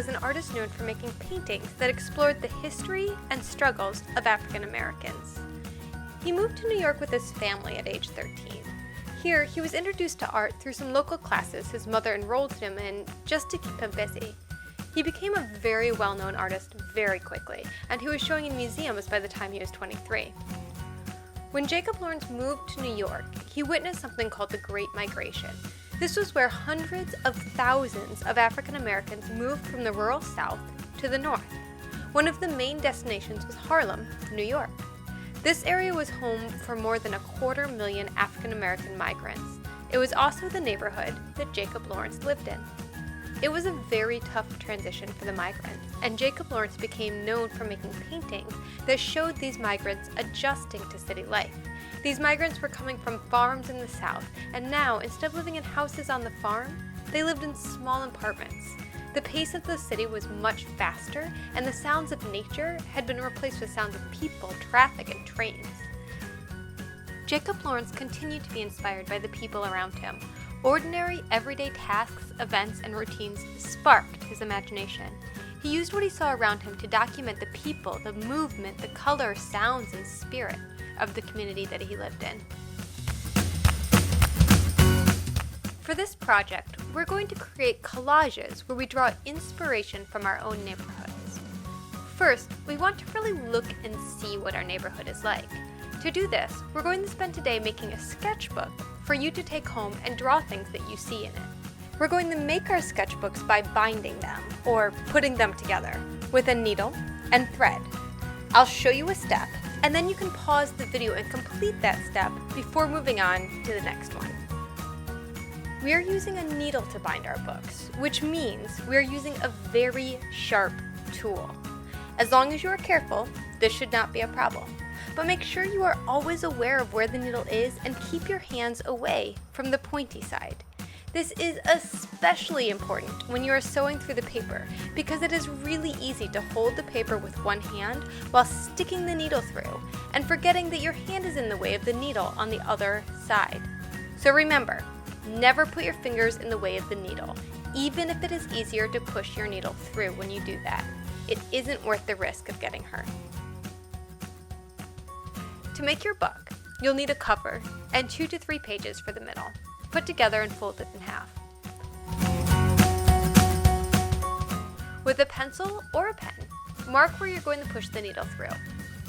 was an artist known for making paintings that explored the history and struggles of African Americans. He moved to New York with his family at age 13. Here, he was introduced to art through some local classes his mother enrolled him in just to keep him busy. He became a very well-known artist very quickly, and he was showing in museums by the time he was 23. When Jacob Lawrence moved to New York, he witnessed something called the Great Migration. This was where hundreds of thousands of African Americans moved from the rural South to the North. One of the main destinations was Harlem, New York. This area was home for more than 250,000 African American migrants. It was also the neighborhood that Jacob Lawrence lived in. It was a very tough transition for the migrants, and Jacob Lawrence became known for making paintings that showed these migrants adjusting to city life. These migrants were coming from farms in the South, and now, instead of living in houses on the farm, they lived in small apartments. The pace of the city was much faster, and the sounds of nature had been replaced with sounds of people, traffic, and trains. Jacob Lawrence continued to be inspired by the people around him. Ordinary, everyday tasks, events, and routines sparked his imagination. He used what he saw around him to document the people, the movement, the color, sounds, and spirit of the community that he lived in. For this project, we're going to create collages where we draw inspiration from our own neighborhoods. First, we want to really look and see what our neighborhood is like. To do this, we're going to spend today making a sketchbook for you to take home and draw things that you see in it. We're going to make our sketchbooks by binding them, or putting them together, with a needle and thread. I'll show you a step, and then you can pause the video and complete that step before moving on to the next one. We are using a needle to bind our books, which means we are using a very sharp tool. As long as you are careful, this should not be a problem. But make sure you are always aware of where the needle is and keep your hands away from the pointy side. This is especially important when you are sewing through the paper because it is really easy to hold the paper with one hand while sticking the needle through and forgetting that your hand is in the way of the needle on the other side. So remember, never put your fingers in the way of the needle, even if it is easier to push your needle through when you do that. It isn't worth the risk of getting hurt. To make your book, you'll need a cover and 2 to 3 pages for the middle, put together and folded in half. With a pencil or a pen, mark where you're going to push the needle through.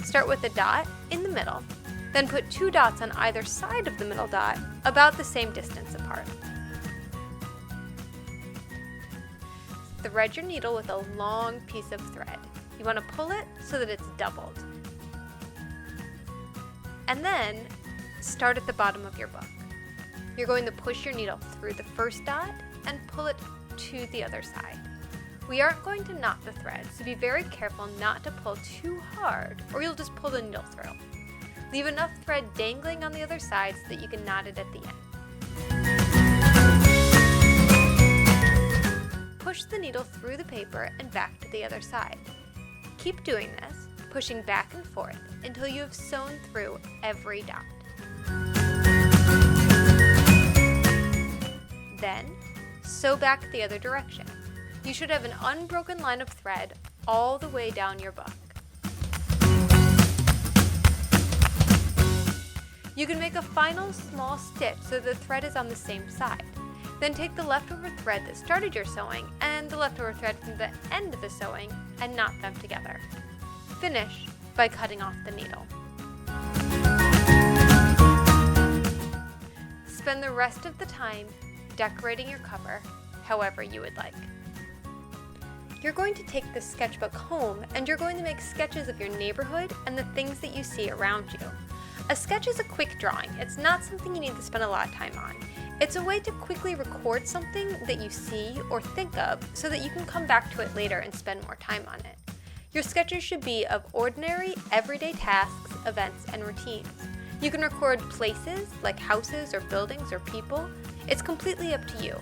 Start with a dot in the middle, then put 2 dots on either side of the middle dot, about the same distance apart. Thread your needle with a long piece of thread. You want to pull it so that it's doubled. And then, start at the bottom of your book. You're going to push your needle through the first dot and pull it to the other side. We aren't going to knot the thread, so be very careful not to pull too hard, or you'll just pull the needle through. Leave enough thread dangling on the other side so that you can knot it at the end. Push the needle through the paper and back to the other side. Keep doing this, pushing back and forth until you have sewn through every dot. Then, sew back the other direction. You should have an unbroken line of thread all the way down your book. You can make a final small stitch so the thread is on the same side. Then take the leftover thread that started your sewing and the leftover thread from the end of the sewing and knot them together. Finish by cutting off the needle. Spend the rest of the time decorating your cover however you would like. You're going to take this sketchbook home and you're going to make sketches of your neighborhood and the things that you see around you. A sketch is a quick drawing. It's not something you need to spend a lot of time on. It's a way to quickly record something that you see or think of so that you can come back to it later and spend more time on it. Your sketches should be of ordinary, everyday tasks, events, and routines. You can record places like houses or buildings or people. It's completely up to you,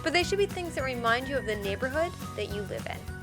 but they should be things that remind you of the neighborhood that you live in.